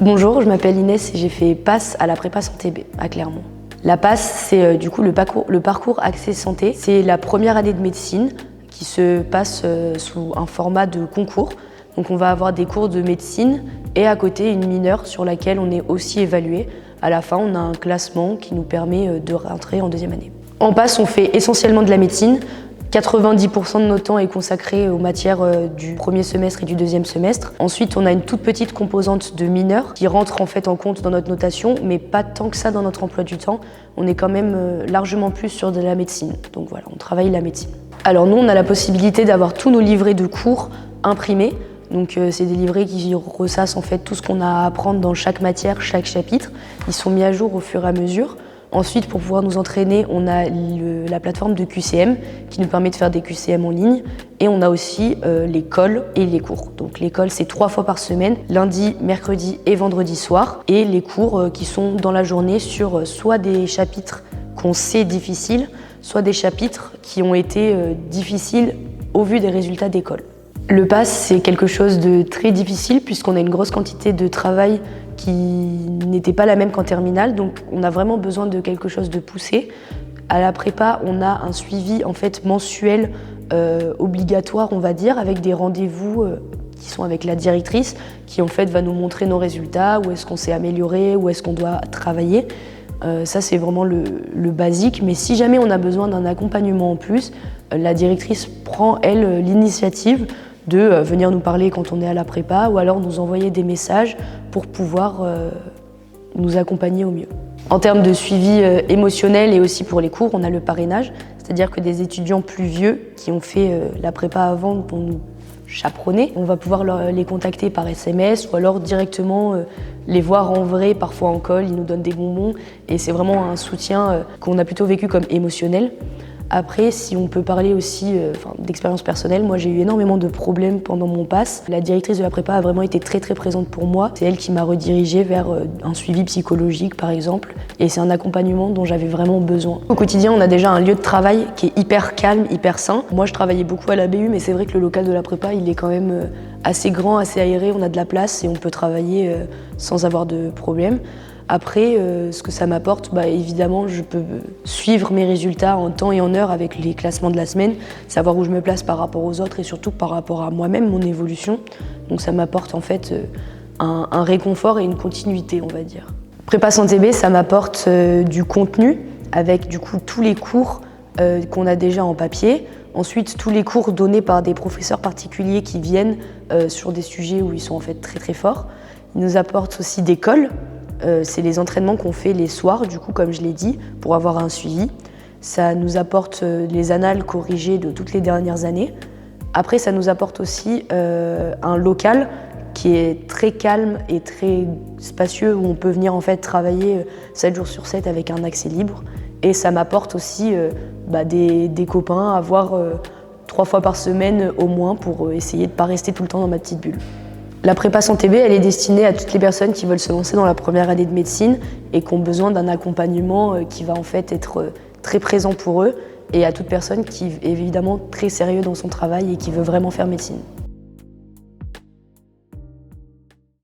Bonjour, je m'appelle Inès et j'ai fait PASS à la prépa santé B à Clermont. La PASS, c'est du coup le parcours Accès Santé. C'est la première année de médecine qui se passe sous un format de concours. Donc on va avoir des cours de médecine et à côté une mineure sur laquelle on est aussi évalué. À la fin, on a un classement qui nous permet de rentrer en deuxième année. En PASS, on fait essentiellement de la médecine. 90% de notre temps est consacré aux matières du premier semestre et du deuxième semestre. Ensuite, on a une toute petite composante de mineurs qui rentre en fait en compte dans notre notation, mais pas tant que ça dans notre emploi du temps. On est quand même largement plus sur de la médecine. Donc voilà, on travaille la médecine. Alors nous, on a la possibilité d'avoir tous nos livrets de cours imprimés. Donc c'est des livrets qui ressassent en fait tout ce qu'on a à apprendre dans chaque matière, chaque chapitre. Ils sont mis à jour au fur et à mesure. Ensuite, pour pouvoir nous entraîner, on a la plateforme de QCM qui nous permet de faire des QCM en ligne. Et on a aussi l'école et les cours. Donc l'école, c'est 3 fois par semaine, lundi, mercredi et vendredi soir. Et les cours qui sont dans la journée sur soit des chapitres qu'on sait difficiles, soit des chapitres qui ont été difficiles au vu des résultats d'école. Le PASS, c'est quelque chose de très difficile puisqu'on a une grosse quantité de travail qui n'était pas la même qu'en terminale, donc on a vraiment besoin de quelque chose de poussé. À la prépa, on a un suivi en fait mensuel obligatoire, on va dire, avec des rendez-vous qui sont avec la directrice, qui en fait va nous montrer nos résultats, où est-ce qu'on s'est amélioré, où est-ce qu'on doit travailler. Ça, c'est vraiment le basique, mais si jamais on a besoin d'un accompagnement en plus, la directrice prend, elle, l'initiative de venir nous parler quand on est à la prépa ou alors nous envoyer des messages pour pouvoir nous accompagner au mieux. En termes de suivi émotionnel et aussi pour les cours, on a le parrainage, c'est-à-dire que des étudiants plus vieux qui ont fait la prépa avant vont nous chaperonner. On va pouvoir les contacter par SMS ou alors directement les voir en vrai, parfois en col, ils nous donnent des bonbons et c'est vraiment un soutien qu'on a plutôt vécu comme émotionnel. Après, si on peut parler aussi d'expérience personnelle, moi j'ai eu énormément de problèmes pendant mon PASS. La directrice de la prépa a vraiment été très présente pour moi. C'est elle qui m'a redirigée vers un suivi psychologique par exemple. Et c'est un accompagnement dont j'avais vraiment besoin. Au quotidien, on a déjà un lieu de travail qui est hyper calme, hyper sain. Moi je travaillais beaucoup à la BU, mais c'est vrai que le local de la prépa, il est quand même assez grand, assez aéré. On a de la place et on peut travailler sans avoir de problème. Après, ce que ça m'apporte, évidemment, je peux suivre mes résultats en temps et en heure avec les classements de la semaine, savoir où je me place par rapport aux autres et surtout par rapport à moi-même, mon évolution. Donc ça m'apporte en fait un réconfort et une continuité, on va dire. Prépa Santé B, ça m'apporte du contenu avec du coup tous les cours qu'on a déjà en papier. Ensuite, tous les cours donnés par des professeurs particuliers qui viennent sur des sujets où ils sont en fait très forts. Ils nous apportent aussi des cols. C'est les entraînements qu'on fait les soirs, du coup, comme je l'ai dit, pour avoir un suivi. Ça nous apporte les annales corrigées de toutes les dernières années. Après, ça nous apporte aussi un local qui est très calme et très spacieux, où on peut venir en fait travailler 7 jours sur 7 avec un accès libre. Et ça m'apporte aussi des copains à voir 3 fois par semaine au moins pour essayer de ne pas rester tout le temps dans ma petite bulle. La prépa Santé B, elle est destinée à toutes les personnes qui veulent se lancer dans la première année de médecine et qui ont besoin d'un accompagnement qui va en fait être très présent pour eux et à toute personne qui est évidemment très sérieux dans son travail et qui veut vraiment faire médecine.